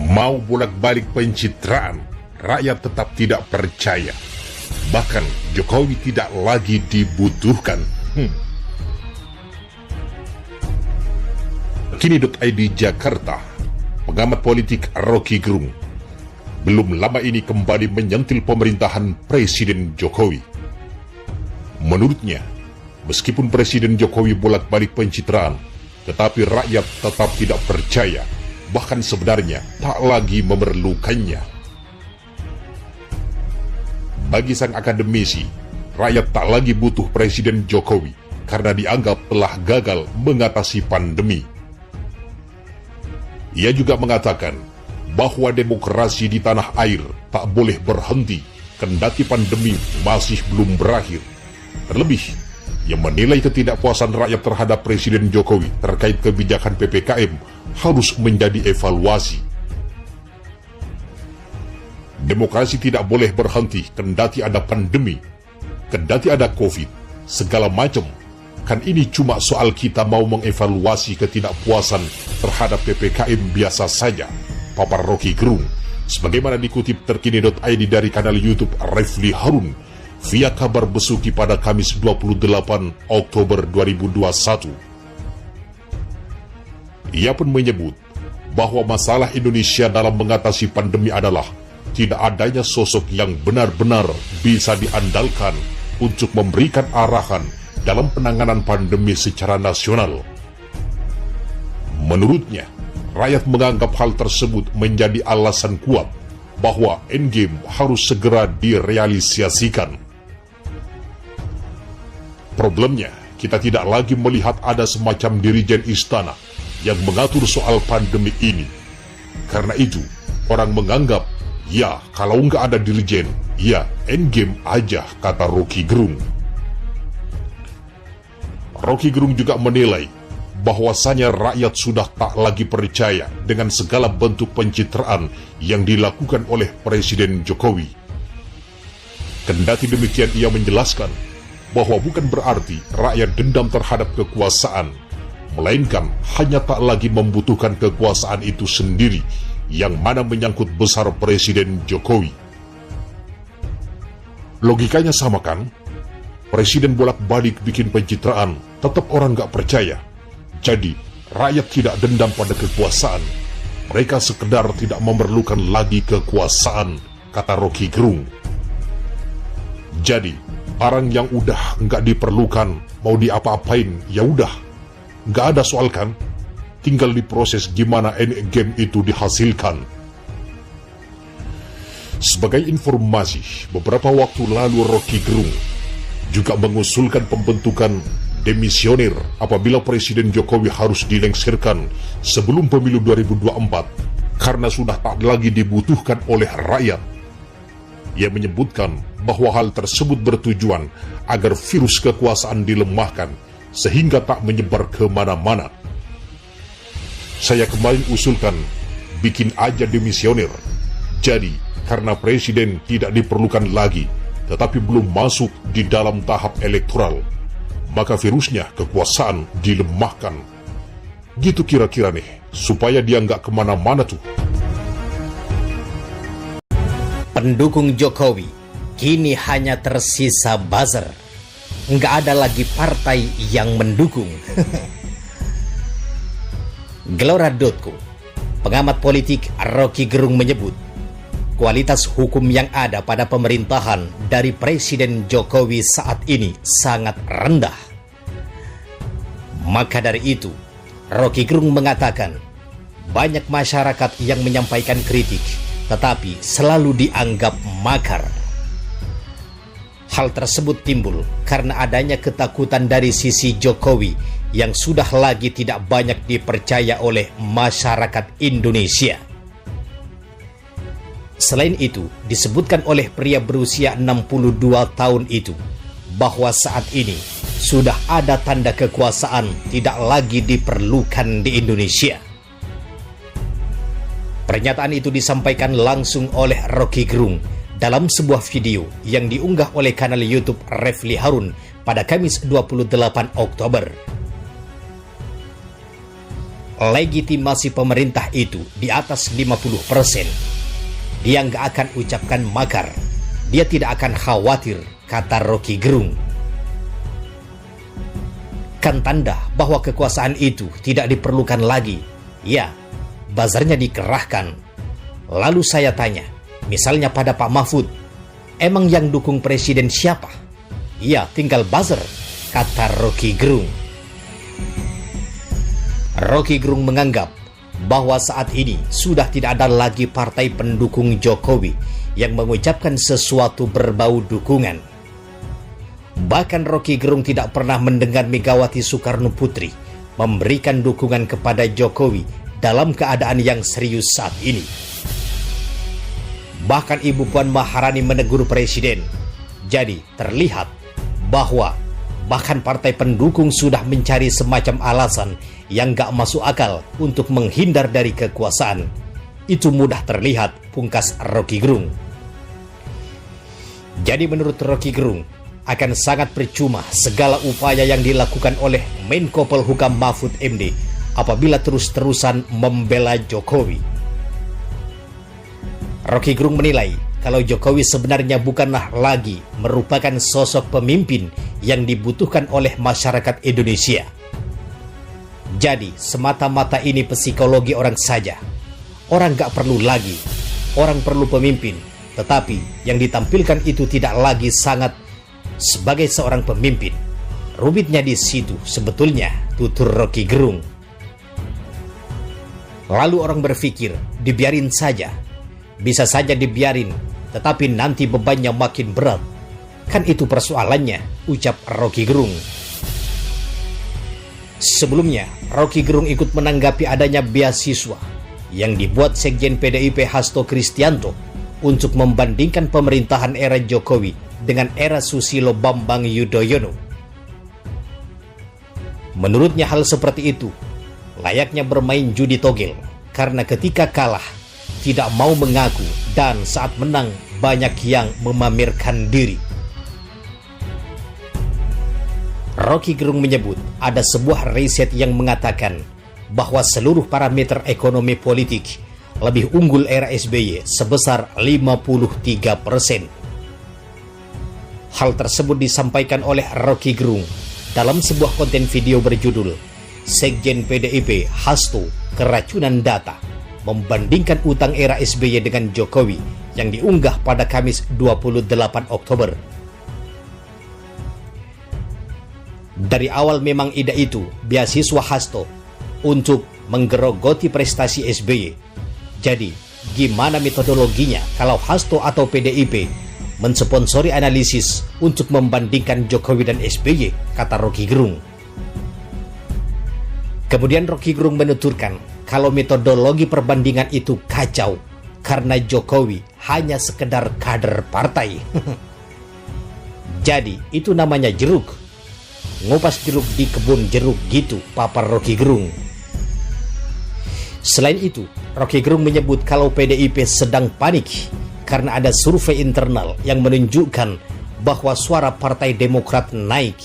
Mau bolak-balik pencitraan, rakyat tetap tidak percaya. Bahkan Jokowi tidak lagi dibutuhkan. Kini.id Jakarta, pengamat politik Rocky Gerung belum lama ini kembali menyentil pemerintahan Presiden Jokowi. Menurutnya, meskipun Presiden Jokowi bolak-balik pencitraan, tetapi rakyat tetap tidak percaya, bahkan sebenarnya tak lagi memerlukannya. Bagi sang akademisi, rakyat tak lagi butuh Presiden Jokowi karena dianggap telah gagal mengatasi pandemi. Ia juga mengatakan bahwa demokrasi di tanah air tak boleh berhenti kendati pandemi masih belum berakhir. Terlebih, ia menilai ketidakpuasan rakyat terhadap Presiden Jokowi terkait kebijakan PPKM harus menjadi evaluasi. Demokrasi tidak boleh berhenti kendati ada pandemi, kendati ada COVID, segala macam. Kan ini cuma soal kita mau mengevaluasi ketidakpuasan terhadap PPKM biasa saja, papar Rocky Gerung, sebagaimana dikutip terkini.id dari kanal YouTube Refli Harun via kabar besuki pada Kamis 28 Oktober 2021. Ia pun menyebut bahwa masalah Indonesia dalam mengatasi pandemi adalah tidak adanya sosok yang benar-benar bisa diandalkan untuk memberikan arahan dalam penanganan pandemi secara nasional. Menurutnya, rakyat menganggap hal tersebut menjadi alasan kuat bahwa endgame harus segera direalisasikan. Problemnya, kita tidak lagi melihat ada semacam dirijen istana yang mengatur soal pandemi ini. Karena itu, orang menganggap, ya kalau nggak ada dirijen, ya endgame aja, kata Rocky Gerung. Rocky Gerung juga menilai bahwasanya rakyat sudah tak lagi percaya dengan segala bentuk pencitraan yang dilakukan oleh Presiden Jokowi. Kendati demikian, ia menjelaskan bahwa bukan berarti rakyat dendam terhadap kekuasaan, melainkan hanya tak lagi membutuhkan kekuasaan itu sendiri yang mana menyangkut besar Presiden Jokowi. Logikanya sama kan? Presiden bolak-balik bikin pencitraan, tetap orang gak percaya. Jadi, rakyat tidak dendam pada kekuasaan. Mereka sekedar tidak memerlukan lagi kekuasaan, kata Rocky Gerung. Jadi, barang yang udah gak diperlukan, mau diapa-apain, ya udah. Gak ada soal kan? Tinggal diproses gimana endgame itu dihasilkan. Sebagai informasi, beberapa waktu lalu Rocky Gerung juga mengusulkan pembentukan demisioner apabila Presiden Jokowi harus dilengsirkan sebelum pemilu 2024 karena sudah tak lagi dibutuhkan oleh rakyat. Ia menyebutkan bahwa hal tersebut bertujuan agar virus kekuasaan dilemahkan sehingga tak menyebar kemana-mana. Saya kemarin usulkan bikin aja demisioner. Jadi, karena Presiden tidak diperlukan lagi tetapi belum masuk di dalam tahap elektoral, maka virusnya kekuasaan dilemahkan. Gitu kira-kira nih, supaya dia nggak kemana-mana tuh. Pendukung Jokowi kini hanya tersisa buzzer. Nggak ada lagi partai yang mendukung. Gelora.co, pengamat politik Rocky Gerung menyebut, kualitas hukum yang ada pada pemerintahan dari Presiden Jokowi saat ini sangat rendah. Maka dari itu, Rocky Gerung mengatakan, banyak masyarakat yang menyampaikan kritik, tetapi selalu dianggap makar. Hal tersebut timbul karena adanya ketakutan dari sisi Jokowi yang sudah lagi tidak banyak dipercaya oleh masyarakat Indonesia. Selain itu, disebutkan oleh pria berusia 62 tahun itu bahwa saat ini sudah ada tanda kekuasaan tidak lagi diperlukan di Indonesia. Pernyataan itu disampaikan langsung oleh Rocky Gerung dalam sebuah video yang diunggah oleh kanal YouTube Refli Harun pada Kamis 28 Oktober. legitimasi pemerintah itu di atas 50%, dia nggak akan ucapkan makar. Dia tidak akan khawatir, kata Rocky Gerung. Kan tanda bahwa kekuasaan itu tidak diperlukan lagi. Ya, buzzernya dikerahkan. Lalu saya tanya, misalnya pada Pak Mahfud, emang yang dukung presiden siapa? Ya, tinggal buzzer, kata Rocky Gerung. Rocky Gerung menganggap bahwa saat ini sudah tidak ada lagi partai pendukung Jokowi yang mengucapkan sesuatu berbau dukungan. Bahkan Rocky Gerung tidak pernah mendengar Megawati Soekarno Putri memberikan dukungan kepada Jokowi dalam keadaan yang serius saat ini. Bahkan Ibu Puan Maharani menegur presiden. Jadi terlihat bahwa bahkan partai pendukung sudah mencari semacam alasan yang gak masuk akal untuk menghindar dari kekuasaan. Itu mudah terlihat, pungkas Rocky Gerung. Jadi menurut Rocky Gerung, akan sangat percuma segala upaya yang dilakukan oleh Menko Polhukam Mahfud MD apabila terus-terusan membela Jokowi. Rocky Gerung menilai kalau Jokowi sebenarnya bukanlah lagi merupakan sosok pemimpin yang dibutuhkan oleh masyarakat Indonesia. Jadi semata-mata ini psikologi orang saja. Orang gak perlu lagi, orang perlu pemimpin, tetapi yang ditampilkan itu tidak lagi sangat sebagai seorang pemimpin. Rumitnya di situ sebetulnya, tutur Rocky Gerung. Lalu orang berpikir, dibiarin saja. Bisa saja dibiarin, tetapi nanti bebannya makin berat. Kan itu persoalannya, ucap Rocky Gerung. Sebelumnya, Rocky Gerung ikut menanggapi adanya beasiswa yang dibuat Sekjen PDIP Hasto Kristianto untuk membandingkan pemerintahan era Jokowi dengan era Susilo Bambang Yudhoyono. Menurutnya hal seperti itu layaknya bermain judi togel, karena ketika kalah tidak mau mengaku dan saat menang banyak yang memamerkan diri. Rocky Gerung menyebut ada sebuah riset yang mengatakan bahwa seluruh parameter ekonomi politik lebih unggul era SBY sebesar 53%. Hal tersebut disampaikan oleh Rocky Gerung dalam sebuah konten video berjudul Sekjen PDIP Hasto Keracunan Data membandingkan utang era SBY dengan Jokowi yang diunggah pada Kamis 28 Oktober. Dari awal memang ide itu beasiswa Hasto untuk menggerogoti prestasi SBY. Jadi, gimana metodologinya kalau Hasto atau PDIP mensponsori analisis untuk membandingkan Jokowi dan SBY, kata Rocky Gerung. Kemudian Rocky Gerung menuturkan kalau metodologi perbandingan itu kacau karena Jokowi hanya sekedar kader partai. Jadi, itu namanya jeruk. Ngupas jeruk di kebun jeruk gitu, papar Rocky Gerung. Selain itu, Rocky Gerung menyebut kalau PDIP sedang panik karena ada survei internal yang menunjukkan bahwa suara Partai Demokrat naik.